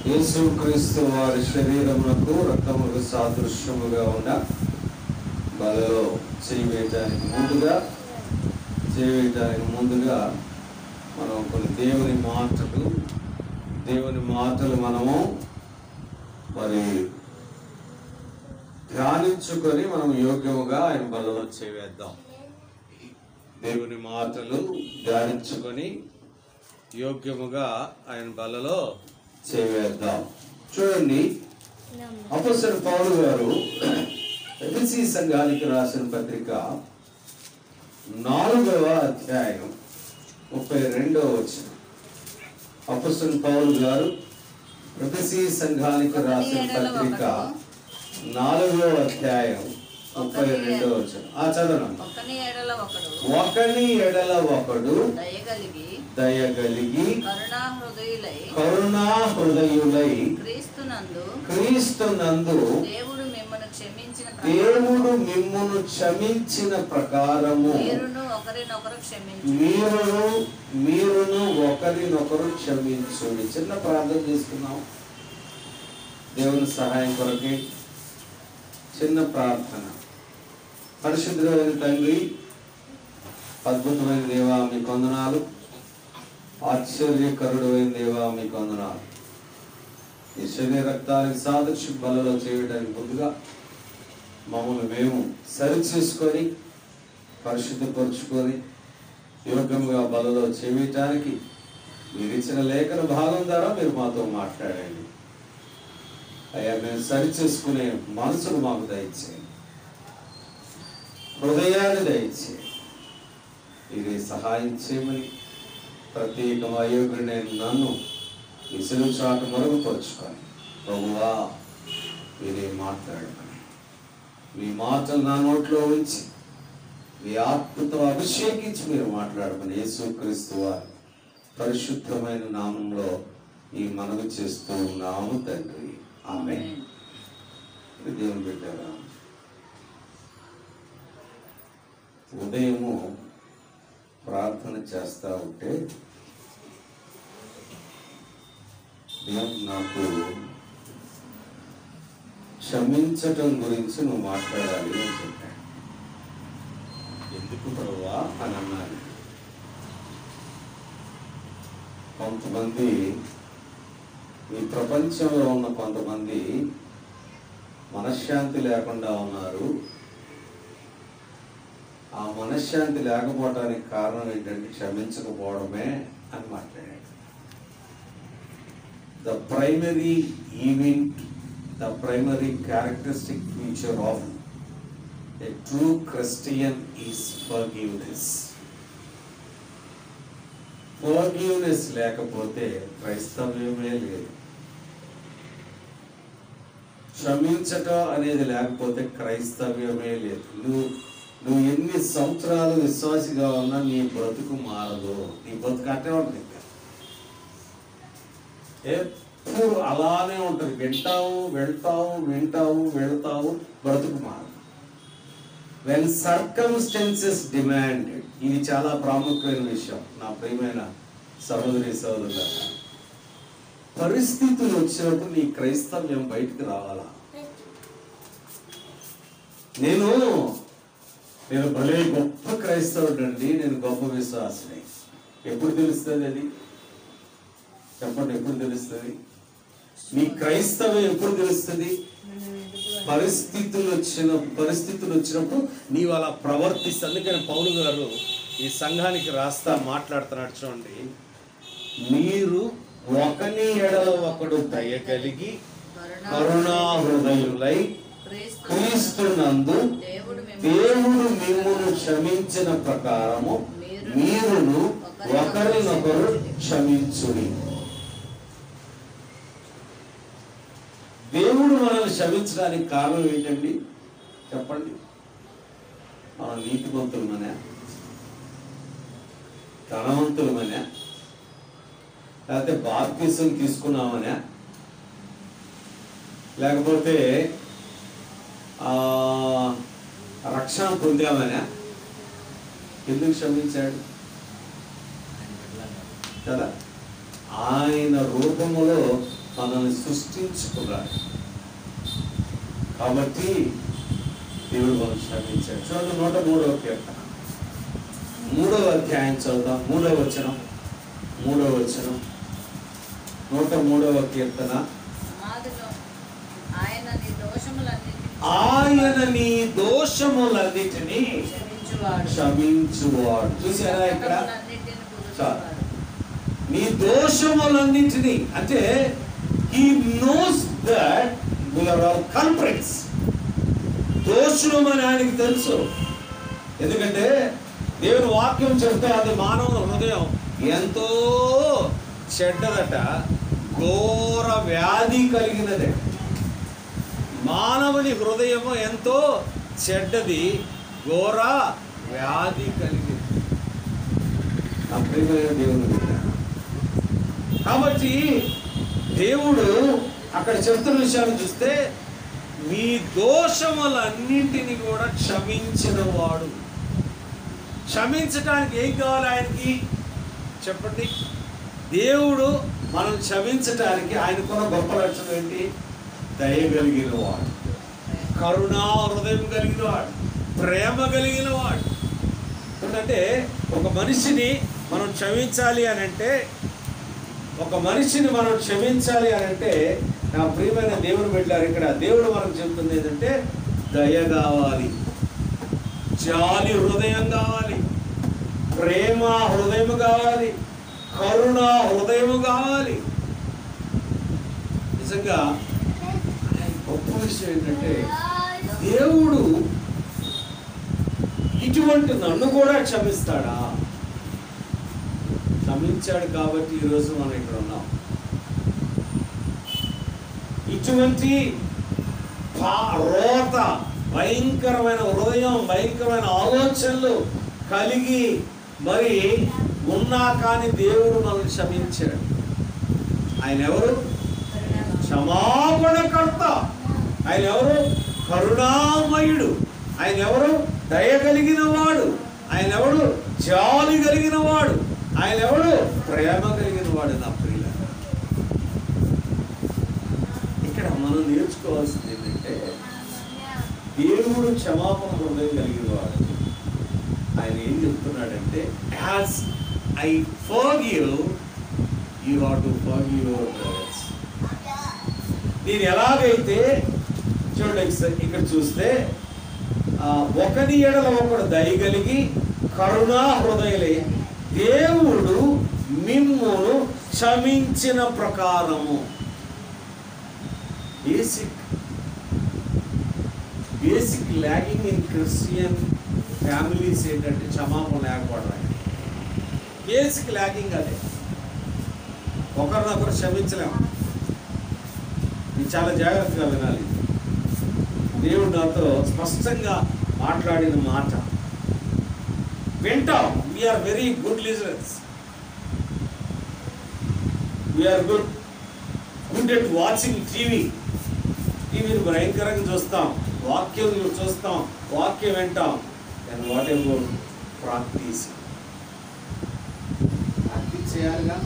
యేసుక్రీస్తు వారి శరీరమునకు రక్తములకు సాదృశ్యముగా ఉన్న బలలో చేయవేయటానికి ముందుగా మనం కొన్ని దేవుని మాటలు మనము మరి ధ్యానించుకొని మనం యోగ్యముగా ఆయన బలలో చేయవేద్దాం. దేవుని మాటలు ధ్యానించుకొని యోగ్యముగా ఆయన బలలో చేయవేద్దాం. చూడండి, అపోస్తలుడు పౌలు గారు ఎఫెసీ సంఘానికి రాసిన పత్రిక 4వ అధ్యాయం 32వ వచనం. అపోస్తలుడు పౌలు గారు ఎఫెసీ సంఘానికి రాసిన పత్రిక 4వ అధ్యాయం 32వ వచనం. చదవండి. ఒకని ఎడల ఒకడు దయగలిగి కరుణా హృదయులై క్రీస్తునందు దేవుడు మిమ్మును క్షమించిన ప్రకారము మీరును ఒకరినొకరు క్షమించుడి. చిన్న ప్రార్థన చేసుకున్నాం దేవుని సహాయం కొరకే. చిన్న ప్రార్థన. పరిశుద్ధమైన తండ్రి, అద్భుతమైన దేవా మీకు వందనాలు. ఆశ్చర్యకరుడైన దేవా మీకు వందనాలు. ఈ శరీర రక్తానికి సాదృశ్య బలలో చేయడానికి ముందుగా మమ్మల్ని మేము సరిచేసుకొని పరిశుద్ధపరుచుకొని యోగ్యంగా బలలో చేయటానికి మీరు ఇచ్చిన లేఖన భాగం ద్వారా మీరు మాతో మాట్లాడండి అయ్యా. మేము సరిచేసుకునే మనసును మాకు దయచేయండి, హృదయాన్ని దయచేయండి. ఇది సహాయం చేయమని ప్రత్యేక అయోగ్యుడైన నన్ను ఈ సిలువ చాటు మరుగుపరుచుకొని ప్రభువా మీరే మాట్లాడమని, మీ మాటలు నా నోట్లో ఉంచి మీ ఆత్మతో అభిషేకించి మీరు మాట్లాడమని యేసుక్రీస్తు వారి పరిశుద్ధమైన నామంలో ఈ మనవి చేస్తూ ఉన్నాము తండ్రి. ఆమేన్. దేవుని బిడ్డలారా, ఉదయము ప్రార్థన చేస్తా ఉంటే దేవుడు నాకు క్షమించటం గురించి నువ్వు మాట్లాడాలి అని చెప్పాడు. ఎందుకు ప్రభువా అని అన్నాను. కొంతమంది ఈ ప్రపంచంలో ఉన్న కొంతమంది మనశ్శాంతి లేకుండా ఉన్నారు. ఆ మనశ్శాంతి లేకపోవడానికి కారణం ఏంటంటే క్షమించకపోవడమే అని మాట్లాడాడు. The primary characteristic feature of a true Christian is forgiveness. Forgiveness లేకపోతే క్రైస్తవ్యమే లేదు. క్షమించటం అనేది లేకపోతే క్రైస్తవ్యమే లేదు. నువ్వు ఎన్ని సంవత్సరాలు విశ్వాసిగా ఉన్నా నీ బ్రతుకు మారదు. నీ బ్రతుకు అట్టే ఉంటుంది, ఎప్పుడు అలానే ఉంటుంది. వింటావు వెళ్తావు, బ్రతుకు మారదు. వెన్ సర్కమ్స్టెన్సెస్ డిమాండెడ్, ఇది చాలా ప్రాముఖ్యమైన విషయం నా ప్రియమైన సహోదరి సహోదరుల. పరిస్థితులు వచ్చినప్పుడు నీ క్రైస్తవ్యం బయటికి రావాలా. నేను భలే గొప్ప క్రైస్తవుడు అండి, నేను గొప్ప విశ్వాసిని. ఎప్పుడు తెలుస్తుంది అది? చెప్పండి, ఎప్పుడు తెలుస్తుంది? నీ క్రైస్తవం ఎప్పుడు తెలుస్తుంది? పరిస్థితులు వచ్చినప్పుడు నీవు అలా ప్రవర్తిస్తే. అందుకని పౌలు గారు ఈ సంఘానికి మాట్లాడుతున్నాడు. చూడండి, మీరు ఒకని ఎడల ఒకడు దయగలిగి కరుణా హృదయులై క్రీస్తునందు దేవుడు మిమ్మును క్షమించిన ప్రకారము మీరును ఒకరినొకరు క్షమించుడి. దేవుడు మనల్ని క్షమించడానికి కారణం ఏంటండి? చెప్పండి. మనం నీతిమంతులమనే, ధనవంతులమనే, లేకపోతే బాప్తిసం తీసుకున్నామనే, లేకపోతే రక్షణ పొందామనే? ఎందుకు క్షమించాడు కదా? ఆయన రూపములో మనల్ని సృష్టించుకున్నాడు. కాబట్టి దేవుడు మనం క్షమించాడు. చూడండి 103వ కీర్తన 3వ అధ్యాయం చదువుదాం. 3వ వచనం 103వ కీర్తన. ఆయన నీ దోషములన్నిటినీ క్షమించువాడు. చూసారా ఇక్కడ? నీ దోషములన్నిటినీ అంటే he knows that we are all culprits. దోషులమని ఆయనకి తెలుసు. ఎందుకంటే దేవుని వాక్యం చెప్తే అది మానవ హృదయం ఎంతో చెడ్డదట, ఘోర వ్యాధి కలిగినదే. మానవుని హృదయము ఎంతో చెడ్డది, ఘోర వ్యాధి కలిగింది. దేవుని కాబట్టి దేవుడు అక్కడ చెప్తున్న విషయాన్ని చూస్తే మీ దోషములన్నింటినీ కూడా క్షమించిన వాడు. క్షమించడానికి ఏం కావాలి ఆయనకి చెప్పండి? దేవుడు మనం క్షమించటానికి ఆయనకున్న గొప్ప లక్షణం ఏంటి? దయ కలిగిన వాడు, కరుణా హృదయం కలిగిన వాడు, ప్రేమ కలిగిన వాడు. ఎందుకంటే ఒక మనిషిని మనం క్షమించాలి అని అంటే, నా ప్రియమైన దేవుని బిడ్డలారా, ఇక్కడ దేవుడు మనకు చెప్తుంది ఏంటంటే దయ కావాలి, జాలి హృదయం కావాలి, ప్రేమ హృదయం కావాలి, కరుణ హృదయం కావాలి. నిజంగా గొప్ప విషయం ఏంటంటే దేవుడు ఇటువంటి నన్ను కూడా క్షమిస్తాడా? క్షమించాడు కాబట్టి ఈరోజు మనం ఇక్కడ ఉన్నాం. ఇటువంటి రోత, భయంకరమైన హృదయం, భయంకరమైన ఆలోచనలు కలిగి మరి ఉన్నా కానీ దేవుడు మనల్ని క్షమించాడు. ఆయన ఎవరు? క్షమాపణకర్త. ఆయన ఎవరు? కరుణామయుడు. ఆయన ఎవరు? దయ కలిగిన వాడు. ఆయన ఎవడు? జాలి కలిగిన వాడు. ఆయన ఎవడు? ప్రేమ కలిగిన వాడు. నా ప్రియుల, ఇక్కడ మనం నేర్చుకోవాల్సింది ఏంటంటే దేవుడు క్షమాపణ హృదయం కలిగిన వాడు. ఆయన ఏం చెప్తున్నాడంటే, as I forgive you have to forgive your brothers. నేను ఎలాగైతే చూడండి ఇక్కడ చూస్తే ఒకని ఎడల ఒకడు దయగలిగి కరుణా హృదయులై దేవుడు మిమ్మును క్షమించిన ప్రకారము. Basic lagging in Christian families ఏంటంటే క్షమాపణ లేకపోవడం. బేసిక్ ల్యాగింగ్ అదే. ఒకరినొకరు క్షమించలేము. ఇది చాలా జాగ్రత్తగా వినాలి. దేవుడు నాతో స్పష్టంగా మాట్లాడిన మాట వింటాం. We're very good listeners. We're good at watching టీవీని భయంకరంగా చూస్తాం, వాక్యం చూస్తాం, వాక్యం వింటాం. అండ్ వాట్ అబౌట్ ప్రాక్టీస్ చేయాలిగా.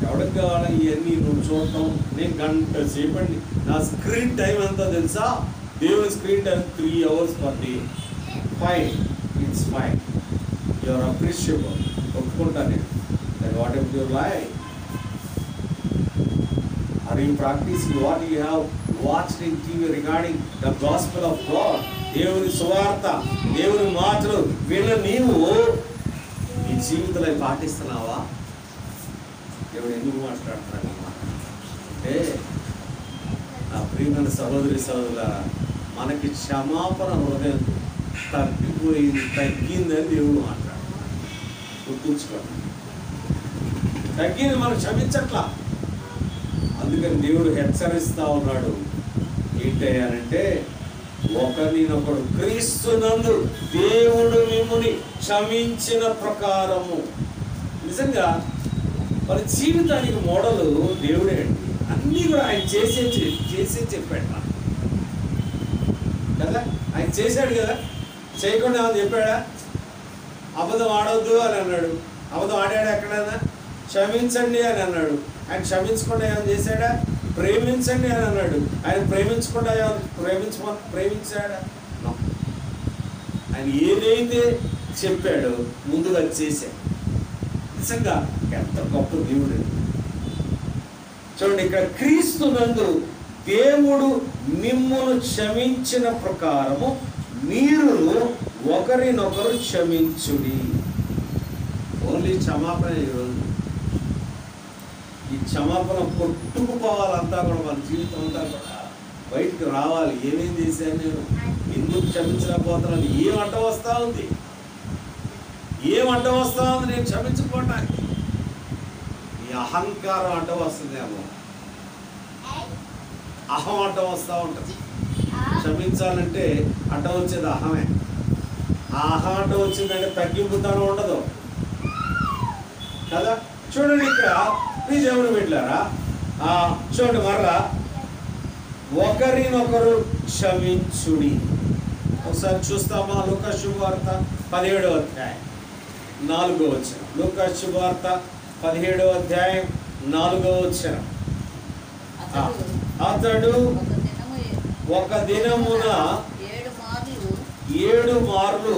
ఎవరికి కావాలా ఇవన్నీ నువ్వు చూడటం? నేను గంట సేపండి. నా స్క్రీన్ టైం ఎంతో తెలుసా? దేవుని screen time 3 hours per day. Fine, it's fine, your appreciable, ఒప్పుకుంటాను నేను. Then whatever your life, are you practising what you have watched in TV regarding the gospel of God? దేవుని సువార్త, దేవుని మాటలు విన్న నీవు నీ జీవితంలో పాటిస్తున్నావా? దేవుడు ఎందుకు మాట్లాడుతున్నాడు అంటే, నా ప్రియమైన సహోదరి సహోదరుల, మనకి క్షమాపణ హృదయం తగ్గిందని దేవుడు మాట్లాడుతున్నాడు. గుర్తుంచుకోండి, తగ్గింది, మనం క్షమించట్లా. అందుకని దేవుడు హెచ్చరిస్తా ఉన్నాడు. ఏంటంటే, ఒకరినొకడు క్రీస్తునందు దేవుడు మిమ్ముని క్షమించిన ప్రకారము. నిజంగా మన జీవితానికి మోడలు దేవుడే అండి. అన్నీ కూడా ఆయన చేసే చెప్పాడు కదా. ఆయన చేశాడు కదా, చేయకుండా ఏమని చెప్పాడా? అబద్ధం ఆడవద్దు అని అన్నాడు. అబద్ధం ఆడాడు ఎక్కడైనా? క్షమించండి అని అన్నాడు. ఆయన క్షమించకుండా ఏమైనా చేశాడా? ప్రేమించండి అని అన్నాడు. ఆయన ప్రేమించకుండా ప్రేమించాడా? ఆయన ఏదైతే చెప్పాడో ముందుగా చేశాడు. నిజంగా ఎంత గొప్ప దేవుడు. చూడండి, ఇక్కడ క్రీస్తునందు దేవుడు మిమ్మును క్షమించిన ప్రకారము మీరు ఒకరినొకరు క్షమించుడి. ఓన్లీ క్షమాపణ. ఈరోజు ఈ క్షమాపణ కొట్టుకుపోవాలంతా కూడా, మన జీవితం అంతా కూడా బయటికి రావాలి. ఏమేం చేశాను నేను, ఎందుకు క్షమించలేకపోతున్నాను, ఏమంట వస్తా ఉంది నేను క్షమించుకోవటానికి? ఈ అహంకారం అంట వస్తుందేమో, అహం అడ్డం వస్తూ ఉంటుంది. క్షమించాలంటే అడ్డం వచ్చేది అహమే. ఆ అహం అడ్డం వచ్చిందంటే తగ్గింపుతనం ఉండదు కదా. చూడండి, ఇక్కడ ప్లీజ్ ఎవరు వెళ్ళారా? చూడండి, మరలా ఒకరినొకరు క్షమించుడి. ఒకసారి చూస్తామా? లూకా శుభవార్త 17వ అధ్యాయం 4వ వచనం. లూకా శుభవార్త 17వ అధ్యాయం 4వ వచనం. అతడు ఒక దినమున 7 మార్లు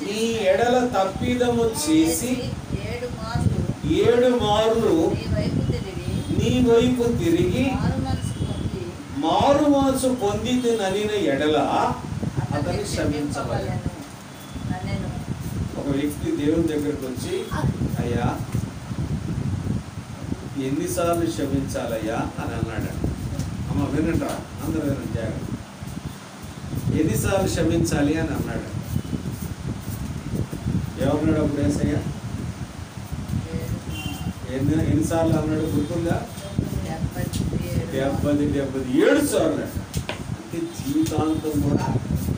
నీ ఎడల తప్పిదము చేసి 7 మార్లు నీ వైపు తిరిగి మారు మనసు పొందితేననిన ఎడల అతన్ని క్షమించవాలి. ఒక వ్యక్తి దేవుని దగ్గరకు వచ్చి, అయ్యా ఎన్నిసార్లు క్షమించాలయ్యా అని అన్నాడు. అమ్మ వినంటా, అందరూ వినండి జాగ్రత్త. ఎన్నిసార్లు క్షమించాలి అని అన్నాడు. ఏమన్నాడు అప్పుడు యేసయ్య? ఎన్నిసార్లు అన్నాడు గుర్తుందా? 77 సార్లు. అంటే జీవితాంతం కూడా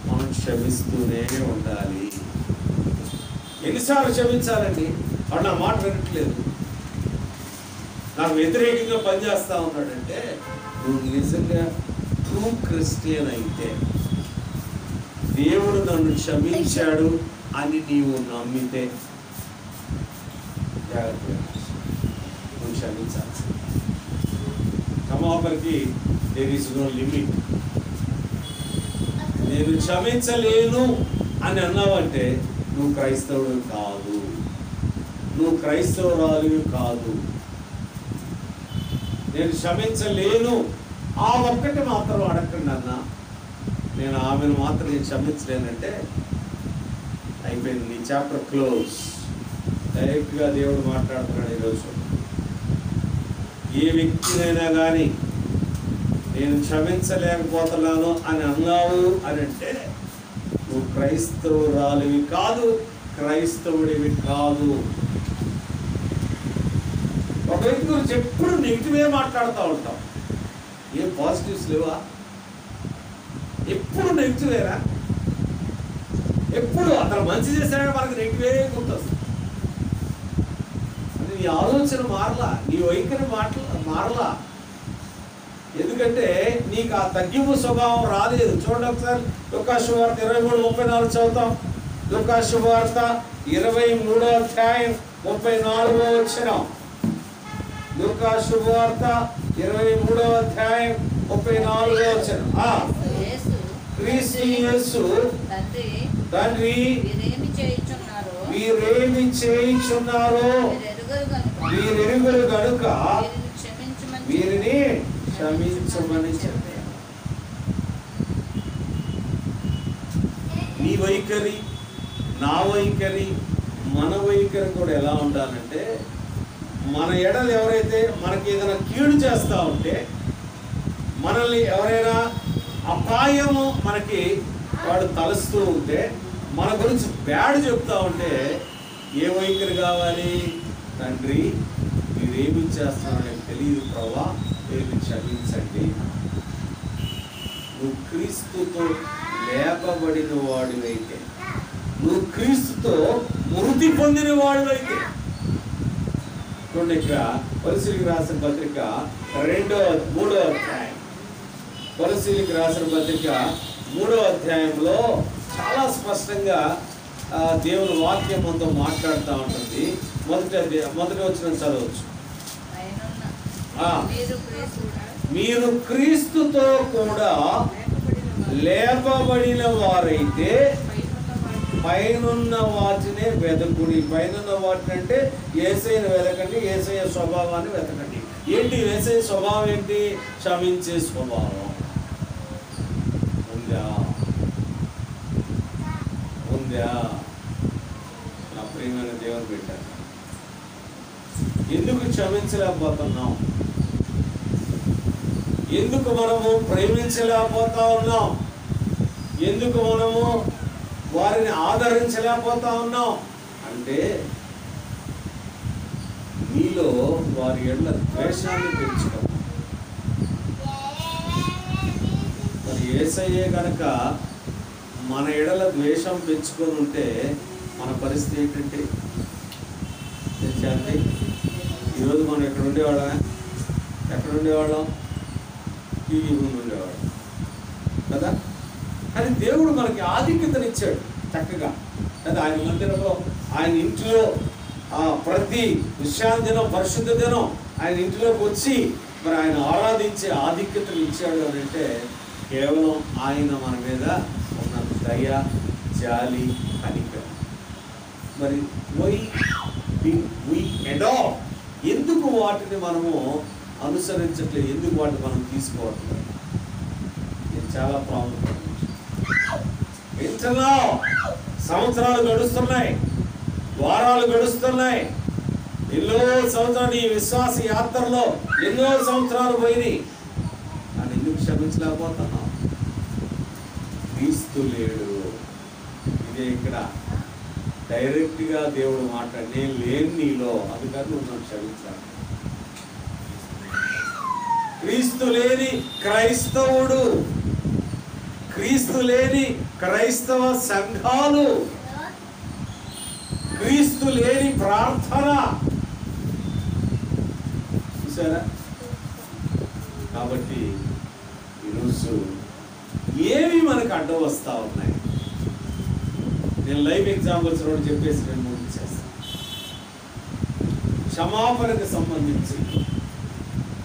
మనం క్షమిస్తూనే ఉండాలి. ఎన్నిసార్లు క్షమించాలండి? వాడు నా మాట వినట్లేదు, నాకు వ్యతిరేకంగా పనిచేస్తా ఉన్నాడంటే, నువ్వు నిజంగా ట్రూ క్రిస్టియన్ అయితే, దేవుడు నన్ను క్షమించాడు అని నీవు నమ్మితే జాగ్రత్తగా నువ్వు క్షమించాలి. క్షమాపణకి దేర్ ఈజ్ నో లిమిట్. నేను క్షమించలేను అని అన్నావంటే నువ్వు క్రైస్తవుడు కాదు, నువ్వు క్రైస్తవురాలు కాదు. నేను క్షమించలేను ఆ ఒక్కటి మాత్రం అడగండి అన్న, నేను ఆమెను మాత్రం నేను క్షమించలేనంటే అయిపోయింది, నీ చాప్టర్ క్లోజ్. డైరెక్ట్గా దేవుడు మాట్లాడుతున్నాడు ఈరోజు. ఏ వ్యక్తినైనా కానీ నేను క్షమించలేకపోతున్నాను అని అన్నావు అని అంటే నువ్వు క్రైస్తవురాలివి కాదు, క్రైస్తవుడివి కాదు. ఒక వ్యక్తి గురించి ఎప్పుడు నెగిటివే మాట్లాడుతూ ఉంటాం, ఏం పాజిటివ్స్ లేవా? ఎప్పుడు నెగిటివేరా. ఎప్పుడు అతను మంచి చేశాడని మనకు నెగిటివే గుర్తొస్తుంది. అంటే నీ ఆలోచన మారలా, నీ వైఖరి మారలా. ఎందుకంటే నీకు ఆ తగ్గింపు స్వభావం రాలేదు. చూడండి ఒకసారి లూకా శుభవార్త 23:34 చదువుతాం. లూకా శుభవార్త 23వ అధ్యాయం 34వ వచనం. లూకా శుభవార్త 23వ అధ్యాయం 34వ వచనం. క్రీస్తు యేసు తండ్రి వీరేమి చేయుచున్నారో వీరెరుగురు గనుక వీరిని క్షమించమని చెప్పారు. నీ వైఖరి, నా వైఖరి, మన వైఖరి కూడా ఎలా ఉండాలంటే, మన ఎడలు ఎవరైతే మనకి ఏదైనా కీడు చేస్తూ ఉంటే, మనల్ని ఎవరైనా అపాయము మనకి వాడు తలుస్తూ ఉంటే, మన గురించి బ్యాడ్ చెప్తా ఉంటే ఏ వైఖరి కావాలి? తండ్రి మీరేమి చేస్తున్నారో నాకు తెలియదు ప్రభా, మీరు క్షమించండి. నువ్వు క్రీస్తుతో లేపబడిన వాడివైతే, నువ్వు క్రీస్తుతో మృతి పొందిన వాడివైతే. చూడండి, ఇక్కడ పరిశీలికి రాసిన పత్రిక 3వ అధ్యాయం, పరిశీలికి రాసిన పత్రిక 3వ అధ్యాయంలో చాలా స్పష్టంగా దేవుని వాక్యం మనతో మాట్లాడుతూ ఉంటుంది. మొదటి వచనం చదవచ్చు. మీరు క్రీస్తుతో కూడా లేపబడిన వారైతే పైనున్న వాటినే వెతకుడి. పైనున్న వాటిని అంటే యేసయ్యను వెతకండి, యేసయ్య స్వభావాన్ని వెతకండి. ఏంటి యేసయ్య స్వభావం? ఏంటి? క్షమించే స్వభావం ఉందా? నా ప్రియమైన దేవుని బిడ్డ, ఎందుకు క్షమించలేకపోతున్నాం? ఎందుకు మనము ప్రేమించలేకపోతా ఉన్నాం? ఎందుకు మనము వారిని ఆదరించలేకపోతా ఉన్నాం అంటే మీలో వారి ఎడల ద్వేషాన్ని పెంచుకోం. మరి యేసయ్యే కనుక మన ఎడల ద్వేషం పెంచుకొని ఉంటే మన పరిస్థితి ఏంటంటే తెచ్చాండి. ఈరోజు మనం ఎక్కడ ఉండేవాళ్ళం? టీవీ ముందు ఉండేవాళ్ళం కదా. కానీ దేవుడు మనకి ఆధిక్యతనిచ్చాడు చక్కగా కదా. ఆయన మందిరంలో, ఆయన ఇంట్లో ప్రతి విశ్రాంతి దినం, పరిశుద్ధ దినం ఆయన ఇంటిలోకి వచ్చి మరి ఆయన ఆరాధించే ఆధిక్యతను ఇచ్చాడు అని అంటే కేవలం ఆయన మన మీద ఉన్న దయ, జాలి, కనికరం. మరి ఎందుకు వాటిని మనము అనుసరించట్లేదు? ఎందుకు వాటిని మనం తీసుకోవట్లేదు? ఇది చాలా ప్రాముఖ్యం. వింటున్నావు? సంవత్సరాలు గడుస్తున్నాయి, వారాలు గడుస్తున్నాయి, ఎన్నో సంవత్సరాలు ఈ విశ్వాస యాత్రలో ఎన్నో సంవత్సరాలు పోయినాయి. అని ఎందుకు క్షమించలేకపోతున్నావు? క్రీస్తు లేడు. ఇదే ఇక్కడ డైరెక్ట్గా దేవుడు మాట్లాడి, నేను లేని నీలో, అందుకని నువ్వు నన్ను క్షమించాలి. క్రీస్తు లేని క్రైస్తవుడు, క్రీస్తు లేని క్రైస్తవ సంఘాలు, క్రీస్తు లేని ప్రార్థన, చూసారా? కాబట్టి ఈరోజు ఏవి మనకు అడ్డం వస్తా ఉన్నాయి? నేను లైవ్ ఎగ్జాంపుల్స్ కూడా చెప్పేసి నేను ముగించేస్తాను. క్షమాపణకు సంబంధించి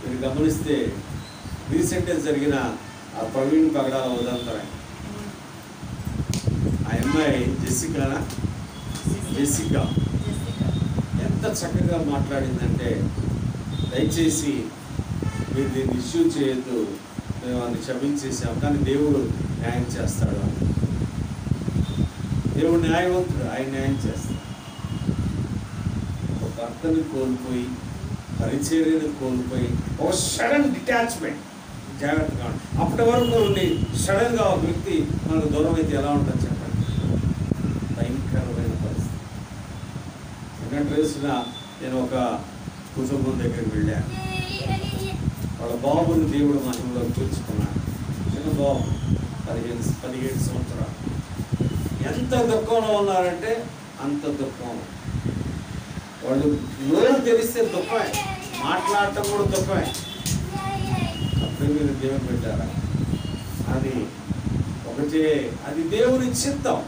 మీరు గమనిస్తే రీసెంట్గా జరిగిన ఆ ప్రవీణ్ పగడాల ఉదంతరం, ఆ అమ్మాయి జెసికా ఎంత చక్కగా మాట్లాడిందంటే, దయచేసి మీరు దీన్ని ఇష్యూ చేయొద్దు, మేము అది క్షమించేసాం, కానీ దేవుడు న్యాయం చేస్తాడు అని. దేవుడు న్యాయవంతుడు, ఆయన న్యాయం చేస్తాడు. ఒక భర్తని కోల్పోయి, పరిచర్యను కోల్పోయి, ఒక సడన్ డిటాచ్మెంట్, జాగ్రత్తగా అప్పటి వరకు ఉండి సడన్గా ఒక వ్యక్తి మనకు దూరం అయితే ఎలా ఉంటుంది చెప్పండి? భయంకరమైన పరిస్థితి. ఎందుకంటే రోజున నేను ఒక కుటుంబం దగ్గరికి వెళ్ళాను. వాళ్ళ బాబుని దేవుడు మహిమలో కూర్చుకున్నాడు. చిన్న బాబు, 17 సంవత్సరాలు. ఎంత దుఃఖంలో ఉన్నారంటే అంత దుఃఖం. వాళ్ళు నోరు తెరిస్తే దుఃఖమే, మాట్లాడటం కూడా దుఃఖమే. అప్పుడు మీరు దేవుని పెట్టారా? అది ఒకటే, అది దేవుని చిత్తం,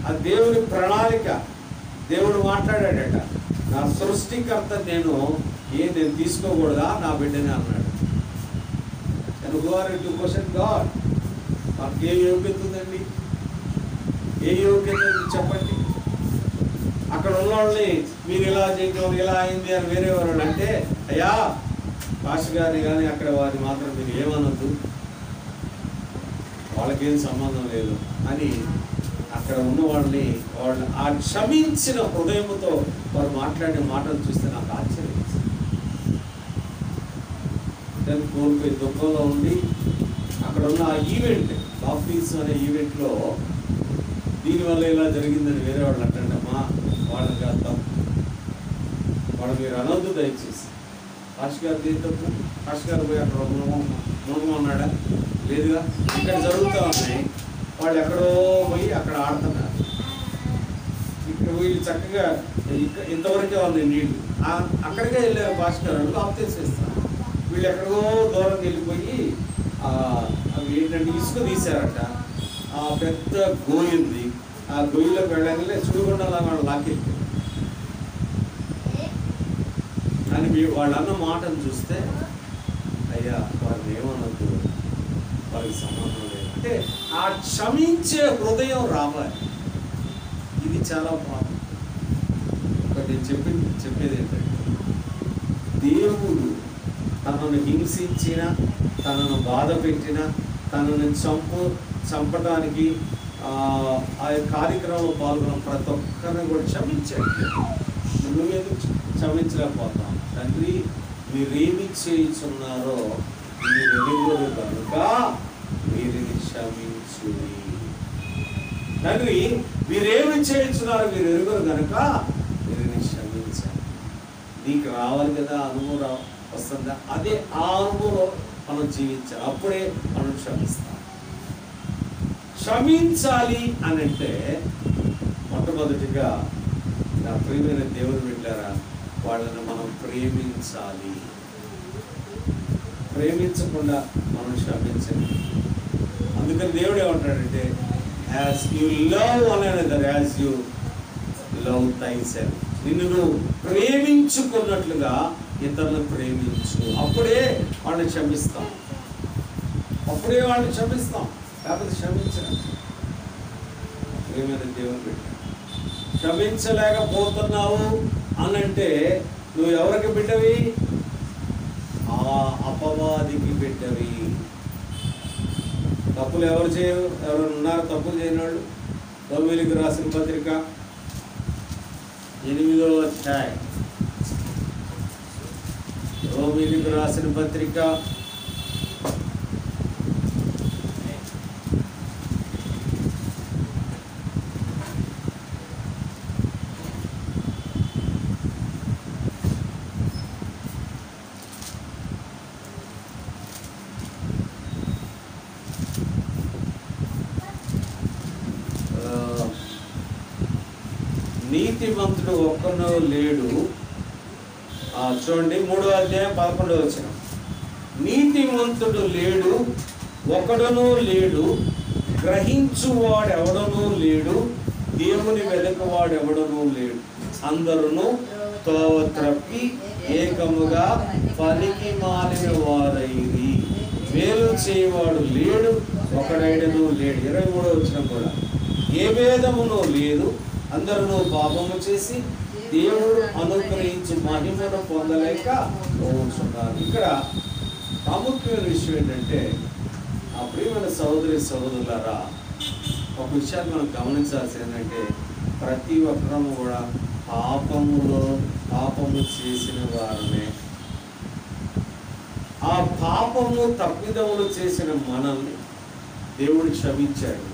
అది దేవుని ప్రణాళిక. దేవుడు మాట్లాడాడట, నా సృష్టికర్త నేను తీసుకోకూడదా నా బిడ్డని అన్నాడు. గాడ్, మాకు ఏ యోగ్యత ఉందండి? ఏ యోగ్యత ఉంది చెప్పండి? అక్కడ ఉన్నవాళ్ళని మీరు ఇలా చేయడం, ఇలా అయింది అని వేరే వాళ్ళు అంటే, అయ్యా పాస్టర్ గారిని కానీ అక్కడ వారిని మాత్రం మీరు ఏమనొద్దు, వాళ్ళకేం సంబంధం లేదు అని అక్కడ ఉన్న వాళ్ళని వాళ్ళు ఆ క్షమించిన హృదయంతో వారు మాట్లాడే మాటలు చూస్తే నాకు ఆశ్చర్యం. కోల్పోయి దుఃఖంలో ఉండి అక్కడ ఉన్న ఆ ఈవెంట్, బాప్టిజం అనే ఈవెంట్లో దీనివల్ల ఇలా జరిగిందని వేరే వాళ్ళు అంటండి. అమ్మా వాళ్ళని కాదు, వాళ్ళు మీరు అనొద్దు దయచేసి. పాస్టర్ గారు ఏం తప్పు? పాస్టర్ గారు పోయి అక్కడ మూగం ఉన్నాడా? లేదుగా. ఇక్కడ జరుగుతూ ఉన్నాయి, వాళ్ళు ఎక్కడో పోయి అక్కడ ఆడుతున్నారు. ఇక్కడ వీళ్ళు చక్కగా ఇంతవరకే ఉన్నాయి నీళ్ళు, అక్కడికే వెళ్ళారు పాస్టర్ గారు, ఆఫ్ చేసేస్తారు. వీళ్ళు ఎక్కడికో దూరం వెళ్ళిపోయి అవి ఏంటంటే ఇసుక తీశారట. ఆ పెద్ద గోయి ఉంది, ఆ గొయ్యిలోకి వెళ్ళగానే చూడకుండా లాకెళ్ళి అని వాళ్ళు అన్న మాటను చూస్తే వాళ్ళకి సంబంధం లేదు. అంటే ఆ క్షమించే హృదయం రావాలి. ఇది చాలా బాగుంది. ఒకటి చెప్పేది ఏంటంటే, దేవుడు తనను హింసించిన, తనను బాధ పెట్టిన, తనను చంపడానికి ఆ కార్యక్రమంలో పాల్గొన్న ప్రతి ఒక్కరిని కూడా క్షమించాడు. నువ్వేందుకు క్షమించలేకపోతాం? తండ్రి, మీరేమి చేయించున్నారో మీరెరుగురు కనుక వీరిని క్షమించు. తండ్రి, మీరేమి చేయించున్నారో మీరు ఎరుగురు కనుక వీరిని క్షమించాలి. నీకు రావాలి కదా, అనుభవం వస్తుందా? అదే ఆ అనుభవంలో మనం జీవించాలి. అప్పుడే మనం క్షమిస్తాం. క్షమించాలి అని అంటే మొట్టమొదటిగా నా ప్రియమైన దేవుని బిడ్డలారా, వాళ్ళని మనం ప్రేమించాలి. ప్రేమించకుండా మనం క్షమించాలి. అందుకని దేవుడు ఏమంటాడంటే, as you love one another as you love thyself. నిన్ను నువ్వు ప్రేమించుకున్నట్లుగా ఇతరులను ప్రేమించు. అప్పుడే వాళ్ళని క్షమిస్తాం. లేకపోతే క్షమించడం. ప్రియమైన దేవుని బిడ్డ, క్షమించలేకపోతున్నావు అనంటే నువ్వు ఎవరికి బిడ్డవి? ఆ అపవాదికి బిడ్డవి. తప్పులు ఎవరు చేయరు? ఎవరు ఉన్నారు తప్పులు చేయని వాళ్ళు? రోమీయులకు రాసిన పత్రిక 8వ అధ్యాయం. రోమీయులకు రాసిన పత్రిక 8వ నీతిమంతుడు ఒక్కనో లేడు. చూడండి, 3వ అధ్యాయం 11వ వచనం. నీతిమంతుడు లేడు, ఒకడునూ లేడు, గ్రహించువాడెవడనూ లేడు, దేవుని వెదకువాడెవడనూ లేడు. అందరూ తోవ త్రప్పి ఏకముగా పనికి మాలిన వారైరి, మేలు చేయవాడు లేడు, ఒకడైనను లేడు. 23వ వచనం కూడా, ఏ భేదమునూ లేదు, అందరూ పాపము చేసి దేవుడు అనుగ్రహించి మహిమను పొందలేక పోతున్నారు. ఇక్కడ ప్రాముఖ్యమైన విషయం ఏంటంటే, ఆ ప్రియమైన సహోదరులారా, ఒక విషయాన్ని మనం గమనించాల్సింది ఏంటంటే, ప్రతి ఒక్కరము కూడా పాపము చేసిన వారమే. ఆ పాపము తప్పిదములు చేసిన మనల్ని దేవుడు క్షమించాడు.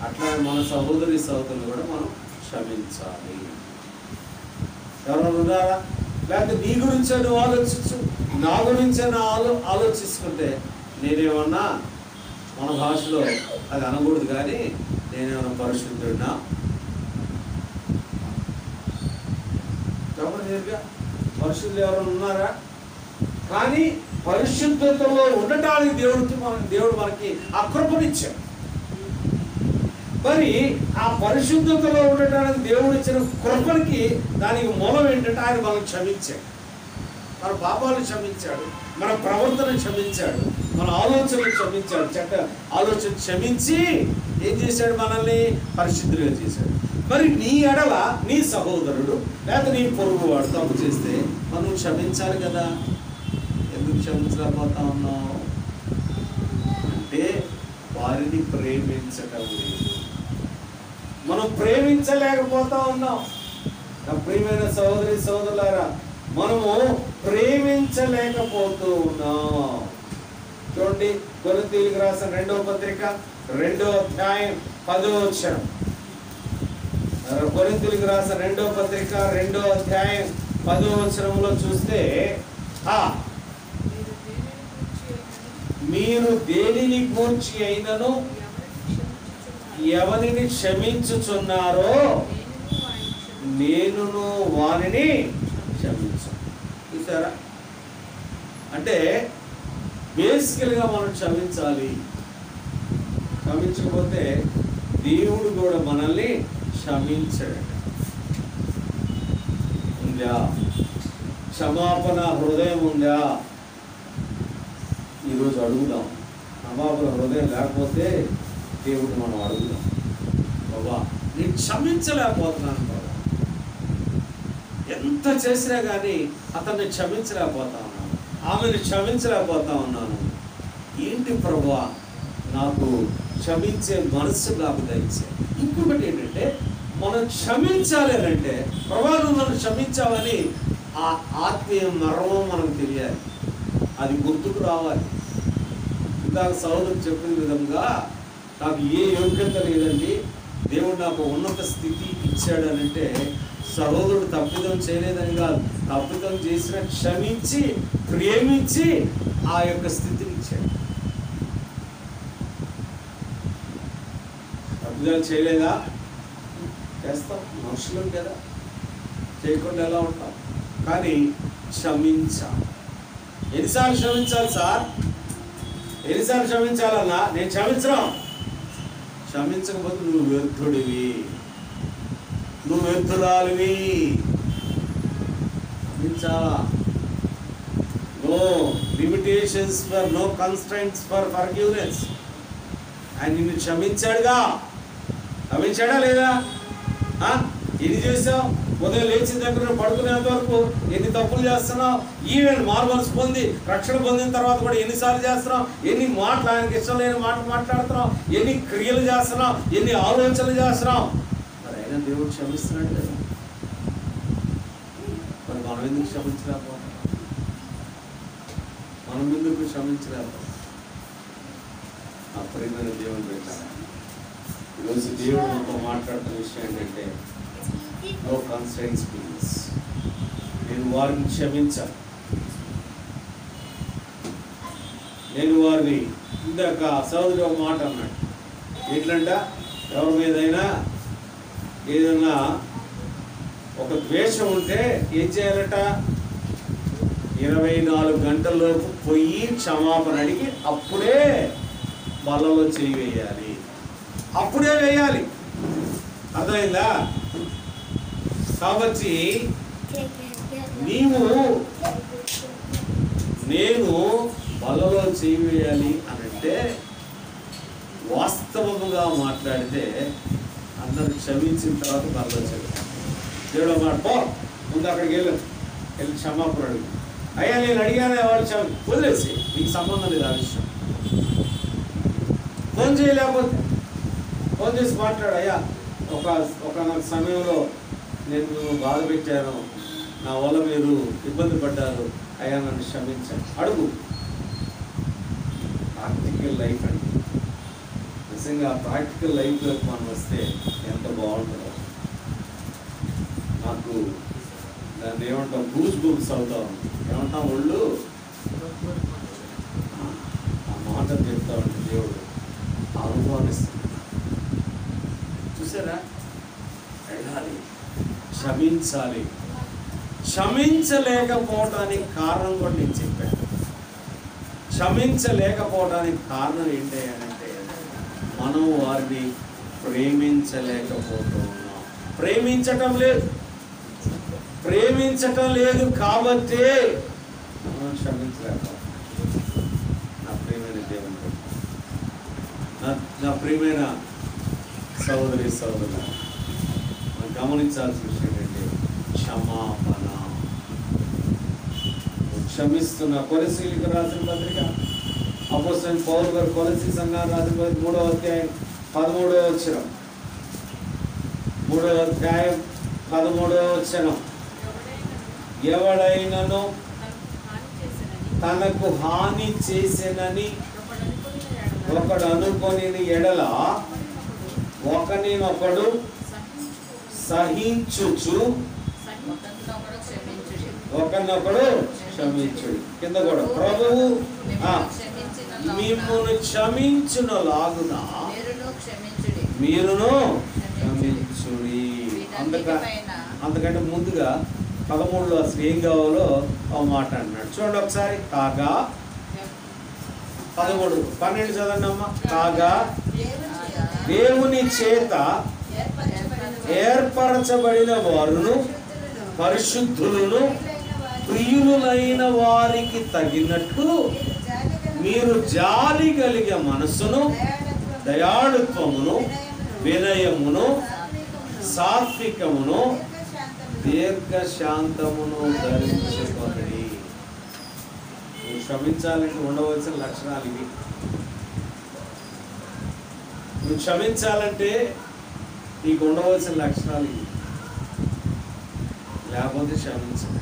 అట్లా మన సహోదరులు కూడా మనం క్షమించాలి. ఎవరైనా ఉన్నారా? లేకపోతే నీ గురించే నువ్వు ఆలోచించు, నా గురించే ఆలోచించుకుంటే నేనేమన్నా, మన భాషలో అది అనకూడదు కానీ, నేనేమన్నా పరిశుద్ధుడినా? పరిశుద్ధులు ఎవరైనా ఉన్నారా? కానీ పరిశుద్ధతలో ఉండటానికి దేవుడు మనకి ఆ కృపనిచ్చాడు. మరి ఆ పరిశుద్ధతలో ఉండటానికి దేవుడు ఇచ్చిన కృపకి దానికి మూలం ఏంటంటే, ఆయన మనల్ని క్షమించాడు. మన పాపాలను క్షమించాడు, మన ప్రవర్తన క్షమించాడు, మన ఆలోచనలు క్షమించాడు. చెడ్డ ఆలోచన క్షమించి ఏం చేశాడు? మనల్ని పరిశుద్ధులుగా చేశాడు. మరి నీ ఎడల నీ సహోదరుడు లేదా నీ పొరుగువాడు తప్పు చేస్తే మనం క్షమించాలి కదా. ఎందుకు క్షమించలేకపోతా ఉన్నావు అంటే, వారిని ప్రేమించటం లేదు. మనం ప్రేమించలేకపోతా ఉన్నాం. నా ప్రియమైన సహోదరులారా, మనము ప్రేమించలేకపోతూ ఉన్నాం. చూడండి, కొరింథీయులకు రాసిన 2వ పత్రిక 2వ అధ్యాయం 10వ వచనం. కొరింథీయులకు రాసిన 2వ పత్రిక 2వ అధ్యాయం 10వ వచనంలో చూస్తే, మీరు దేనిని గూర్చి అయినను ఎవరిని క్షమించుచున్నారో నేనును వారిని క్షమించు. చూసారా? అంటే బేసికల్గా మనం క్షమించాలి. క్షమించకపోతే దేవుడు కూడా మనల్ని క్షమించాడు. ఉందా? క్షమాపణ హృదయం ఉందా? ఈరోజు అడుగుదాం. క్షమాపణ హృదయం లేకపోతే దేవుడు మనం అడుగుదాం, బాబా నేను క్షమించలేకపోతున్నాను బాబా, ఎంత చేసినా కానీ అతన్ని క్షమించలేకపోతా ఉన్నాను, ఆమెను క్షమించలేకపోతా ఉన్నాను. ఏంటి ప్రభువా, నాకు క్షమించే మనస్సు నాకు దయచే. ఇంకొకటి ఏంటంటే, మనం క్షమించాలి అంటే ప్రభువా నువ్వు నన్ను క్షమించావని ఆ ఆత్మీయ మర్మం మనకు తెలియాలి, అది గుర్తుకు రావాలి. ఇందాక సహోదరు చెప్పిన విధంగా నాకు ఏ యోగ్యత లేదండి, దేవుడు నాకు ఉన్నత స్థితి ఇచ్చాడు అని అంటే సహోదరుడు తప్పిదం చేయలేదని కాదు, తప్పిదం చేసిన క్షమించి ప్రేమించి ఆ యొక్క స్థితిని ఇచ్చాడు. తప్పిదాలు చేయలేదా? చేస్తాం, మనుషులం కదా, చేయకుండా ఎలా ఉంటాం. కానీ క్షమించాలి. ఎన్నిసార్లు క్షమించాలి సార్? ఎన్నిసార్లు క్షమించాలన్నా? నేను క్షమించడం. క్షమించకపోతే నువ్వు వ్యర్థుడివి, నువ్వు వ్యర్థురాలివి. క్షమించాలా? No limitations for, no constraints for forgiveness. ఆయన నిన్ను క్షమించాడుగా, క్షమించాడా లేదా? ఎన్ని చేసావు? ఉదయం లేచిన దగ్గర పడుకునేంత వరకు ఎన్ని తప్పులు చేస్తున్నావు? ఈవెన్ మార్మల్స్ పొంది రక్షణ పొందిన తర్వాత కూడా ఎన్నిసార్లు చేస్తున్నావు? ఎన్ని మాటలు, ఆయనకి ఇష్టం లేని మాటలు మాట్లాడుతున్నావు? ఎన్ని క్రియలు చేస్తున్నావు? ఎన్ని ఆలోచనలు చేస్తున్నావు? మరి అయినా దేవుడు క్షమిస్తున్నాడు కదా. మరి మనం ఎందుకు క్షమించలేకపోతాం? మనం ఎందుకు క్షమించలేకపోతాం? ఆ ప్రియమైన దేవుని పెట్టాలి. ఈరోజు దేవుడు మనతో మాట్లాడుతున్న విషయం ఏంటంటే, నో కన్స్ట్రైన్స్ ప్లీజ్. నేను వారిని క్షమించాను, నేను వారిని. ఇందాక సోదరుడు ఒక మాట అన్నాడు, ఏంటంట, ఎవరి మీదైనా ఏదైనా ఒక ద్వేషం ఉంటే ఏం చేయాలట? 24 గంటల్లోపు పోయి క్షమాపణ అడిగి అప్పుడే బలలో చేయి వేయాలి, అప్పుడే వేయాలి. అర్థమైందా? కాబట్టి నేను బలలో చేయి వేయాలి అని అంటే వాస్తవముగా మాట్లాడితే అందరూ క్షమించిన తర్వాత బలలో చేయాలి. దేవుడు మాట, పో ముందు అక్కడికి వెళ్ళి క్షమాపణ అడుగు. అయ్యా నేను అడిగానే వాళ్ళు వదిలేసి, నీకు సంబంధం లేదు ఆ విషయం. ఫోన్ చేయలేకపోతే ఫోన్ చేసి మాట్లాడు, అయ్యా ఒక సమయంలో నేను బాధ పెట్టాను, నా వల్ల మీరు ఇబ్బంది పడ్డారు, అయ్యా నన్ను క్షమించండి, అడుగు. ప్రాక్టికల్ లైఫ్ అండి. నిజంగా ప్రాక్టికల్ లైఫ్లోకి మనం వస్తే ఎంత బాగుంటుందో. నాకు దాన్ని ఏమంటాం, గూస్ బుక్స్ అవుతాం, ఏమంటాం, ఒళ్ళు ఆ మాట చెప్తా ఉంటే దేవుడు అనుభవిస్తుంది. చూసారా? వెళ్ళాలి, క్షమించాలి. క్షమించలేకపోవడానికి కారణం కూడా నేను చెప్పాను. క్షమించలేకపోవడానికి కారణం ఏంటి అంటే, మనం వారిని ప్రేమించలేకపోతున్నాం. ప్రేమించటం లేదు కాబట్టి మనం క్షమించలేకపోతాం. నా ప్రియమైన దేవుని, నా ప్రియమైన సహోదరి సహోదరులు, మనం గమనించాల్సిన విషయం ఏంటంటే క్షమాపణ. క్షమిస్తున్న కొలసీలకు రాసిన పత్రిక అపోస్తలుడైన పౌలు గారు కొలసీ సంఘానికి రాసిన పత్రిక 3వ అధ్యాయం 13వ వచనం. 3వ అధ్యాయం 13వ వచనం. ఎవడైనను తనకు హాని చేసేనని ఒకడు అనుకొని ఎడల ఒకనినొకడు సహించుచు ఒకరినొకడు క్షమించుడు. కింద కూడా ప్రభువు మిమ్మును క్షమించునలాగున మీరును క్షమించుడి. అంతకంటే ముందుగా 13లో అసలు ఏం కావాలో ఆ మాట అన్నాడు. చూడండి ఒకసారి. కాగా 13, 12 చదవండి అమ్మ. కాగా దేవుని చేత ఏర్పరచబడిన వారును పరిశుద్ధులను ప్రియులైన వారికి తగినట్టు మీరు జాలి కలిగే మనస్సును, దయాళుత్వమును, వినయమును, సాత్వికమును, దీర్ఘశాంతమును ధరించుకొనుడి. నువ్వు క్షమించాలంటే ఉండవలసిన లక్షణాలు ఇవి. నువ్వు క్షమించాలంటే నీకు ఉండవలసిన లక్షణాలు ఇవి. లేకపోతే క్షమించాలి.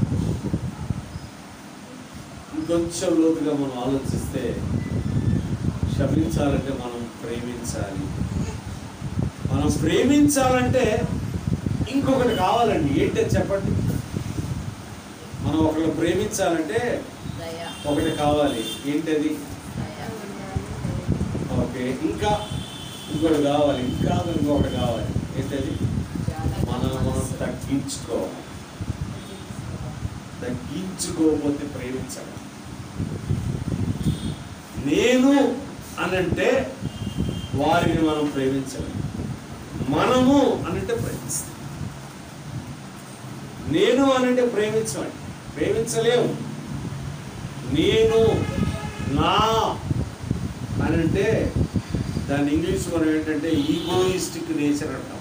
ఇంకొంచెం లోతుగా మనం ఆలోచిస్తే, క్షమించాలంటే మనం ప్రేమించాలి. మనం ప్రేమించాలంటే ఇంకొకటి కావాలండి. ఏంటని చెప్పండి. మనం ఒకళ్ళు ప్రేమించాలంటే ఒకటి కావాలి. ఏంటది? ఓకే, ఇంకా ఇంకోటి కావాలి. ఇంకా ఇంకొకటి కావాలి. ఏంటది? మనం తగ్గించుకోవాలి. తగ్గించుకోకపోతే ప్రేమించాలి. నేను అనంటే వారిని మనం ప్రేమించాలి. మనము అనంటే ప్రేమిస్తాం. నేను అనంటే ప్రేమించలేము. నేను, నా అనంటే దాని ఇంగ్లీష్ మనం ఏంటంటే ఈగోయిస్టిక్ నేచర్ అంటాం.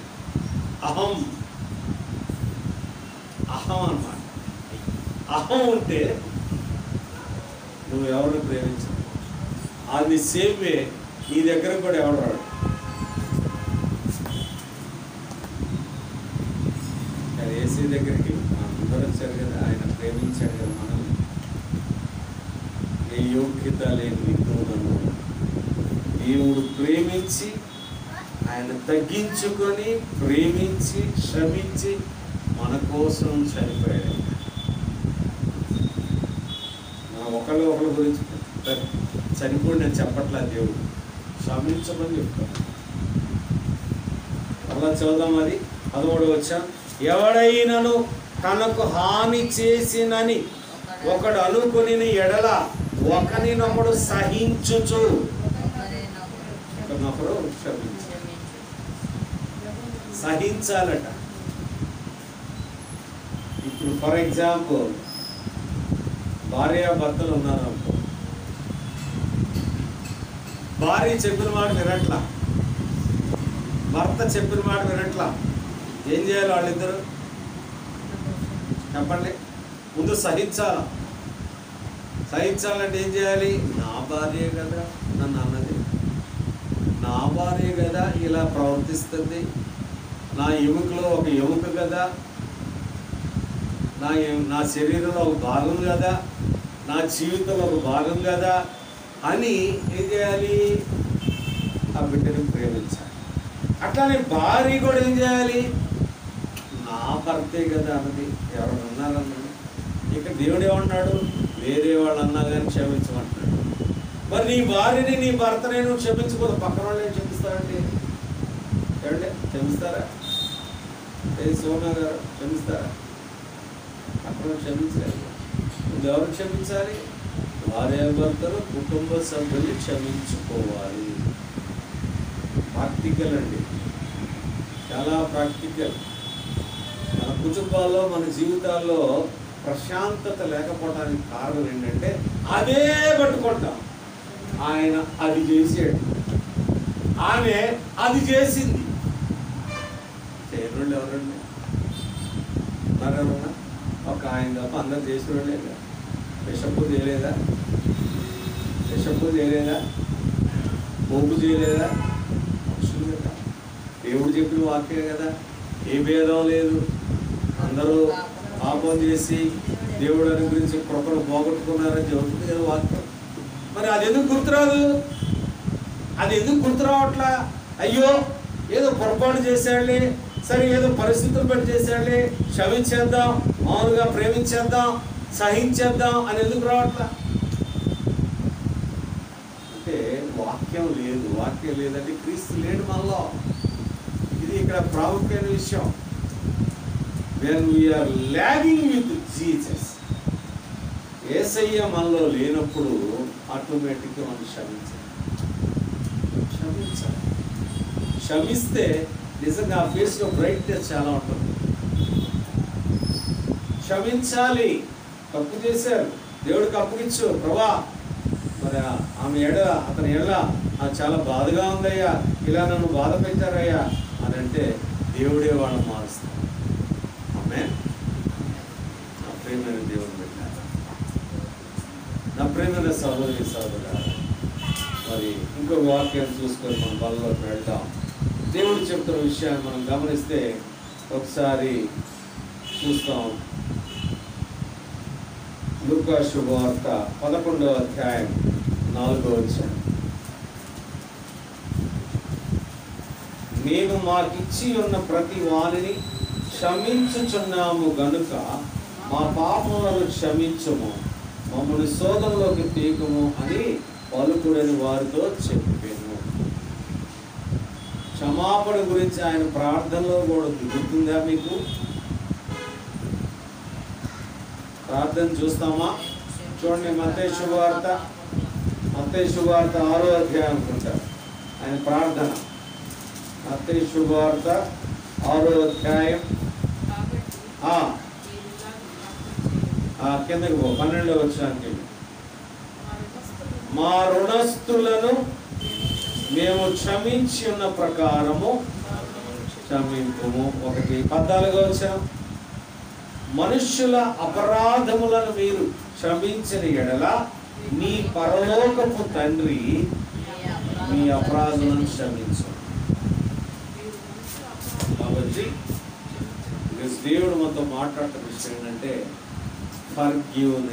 అహం అన్నమాట. అహం ఉంటే నువ్వు ఎవరిని ప్రేమించవు. అది సేమ్ వే నీ దగ్గర కూడా ఎవడు రాడు. ఏసీ దగ్గరికి అందరూ వచ్చారు కదా, ఆయన ప్రేమించాడు కదా మనల్ని. ఏ యోగ్యత లేని విధులను దేవుడు ప్రేమించి, ఆయన తగ్గించుకొని, ప్రేమించి, క్షమించి మన కోసం చనిపోయాడు. మనం ఒకళ్ళ గురించి చనిపోయి నేను చెప్పట్లేదు. దేవుడు క్షమించమని చెప్తాను. అలా చదువుదాం. అది 13వ వచనం. ఎవడైనను తనకు హాని చేసినని ఒకడు అనుకుని ఎడల ఒకరినొకడు సహించుచు ఒకరినొకరు సహించాలట. ఇప్పుడు ఫర్ ఎగ్జాంపుల్ భార్యాభర్తలు ఉన్నారు అనుకో. భార్య చెప్పిన మాట వినట్లా, భర్త చెప్పిన మాట వినట్లా. ఏం చేయాలి వాళ్ళిద్దరు? చెప్పండి. ముందు సహించాలంటే ఏం చేయాలి? నా భార్య కదా నన్ను అన్నది, నా భార్య కదా ఇలా ప్రవర్తిస్తుంది, నా ఎముకలో ఒక ఎముక కదా, నా శరీరంలో ఒక భాగం కదా, నా జీవితంలో ఒక భాగం కదా అని ఏం చేయాలి? ఆ బిడ్డను ప్రేమించాలి. అట్లానే భార్య కూడా ఏం చేయాలి? నా భర్తే కదా అన్నది, ఎవరు ఉన్నారన్నది. ఇక దేవుడు ఏమన్నాడు? వేరే వాళ్ళు అన్నా కానీ క్షమించమంటున్నాడు. మరి నీ భార్యని, నీ భర్తని నువ్వు క్షమించకూడదు, పక్కన వాళ్ళు ఏం క్షమిస్తారండి? ఏమంటే క్షమిస్తారా? సోమా గారు క్షమిస్తారా? అక్కడ క్షమించలేదు. ఎవరు క్షమించాలి? భార్యాభర్తలు, కుటుంబ సభ్యులు క్షమించుకోవాలి. ప్రాక్టికల్ అండి, చాలా ప్రాక్టికల్. మన కుటుంబాల్లో, మన జీవితాల్లో ప్రశాంతత లేకపోవడానికి కారణం ఏంటంటే అదే పట్టుకుంటాం. ఆయన అది చేసాడు, ఆమె అది చేసింది. చేయడం ఎవరండి? ఉన్నారన్నా? ఒక ఆయన తప్ప అందరు చేసిన లేదా? విషపు చేయలేదా? పోపు చేయలేదా? దేవుడు చెప్పిన వాక్యం కదా, ఏ భేదం లేదు. అందరూ పాపం చేసి దేవుడు అనుగ్రహించి కృపను పోగొట్టుకున్నారని చెబుతుంది కదా వాక్యం. మరి అది ఎందుకు గుర్తురాదు? అది ఎందుకు గుర్తురావట్లా? అయ్యో ఏదో పొరపాటు చేశాడులే, సరే ఏదో పరిస్థితులు బట్టి చేశాడులే, క్షమించేద్దాం, మామూలుగా ప్రేమించేద్దాం, సహించేద్దాం అని ఎందుకు రావట్లా? అంటే వాక్యం లేదంటే క్రీస్తు లేడు మనలో. ఇది ఇక్కడ ప్రాముఖ్యమైన విషయం. when we are lagging with Jesus, యేసయ్య మనలో లేనప్పుడు ఆటోమేటిక్గా మనం క్షమిస్తే నిజంగా ఆ ఫేస్లో బ్రైట్నెస్ చాలా ఉంటుంది. క్షమించాలి. తప్పు చేశారు, దేవుడికి అప్పగించు. ప్రభా మరి ఆమె అతని చాలా బాధగా ఉందయ్యా, ఇలా నన్ను బాధ పెట్టారయ్యా అని అంటే దేవుడే వాళ్ళని మారుస్తాడు. ఆమేన్. నా ప్రియమైన దేవుని పెట్టారు, నా ప్రియమైన సహోదరి సహోదరులారా, మరి ఇంకొక వాక్యాన్ని చూసుకొని మనం బలలోకి వెళ్తాం. దేవుడు చెప్తున్న విషయాన్ని మనం గమనిస్తే ఒకసారి చూస్తాం. లూకా శుభవార్త 11వ అధ్యాయం 4వ వచనం. మేము మాకిచ్చి ఉన్న ప్రతి వానిని క్షమించుచున్నాము గనుక మా పాపములను క్షమించుము, మమ్మల్ని శోధనలోకి తీయకుము అని పలుకుడని వారితో చెప్పాను. క్షమాపణ గురించి ఆయన ప్రార్థనలో కూడా గుర్తుందా మీకు? ప్రార్థన చూస్తామా? చూడండి, మత్తయి శుభవార్త 6వ అధ్యాయం అనుకుంటారు ఆయన ప్రార్థన. మత్తయి శుభవార్త 6వ అధ్యాయం కిందకి 12వ వచనానికి. మా రుణస్థులను మేము క్షమించి ఉన్న ప్రకారము క్షమింపుము. 14వ వచనం. మనుష్యుల అపరాధములను మీరు క్షమించిన ఎడల మీ పరలోకపు తండ్రి మీ అపరాధములను క్షమించు. కాబట్టి దేవుడు మనతో మాట్లాడుతున్న విషయం ఏంటంటే ఫర్గివ్నెస్.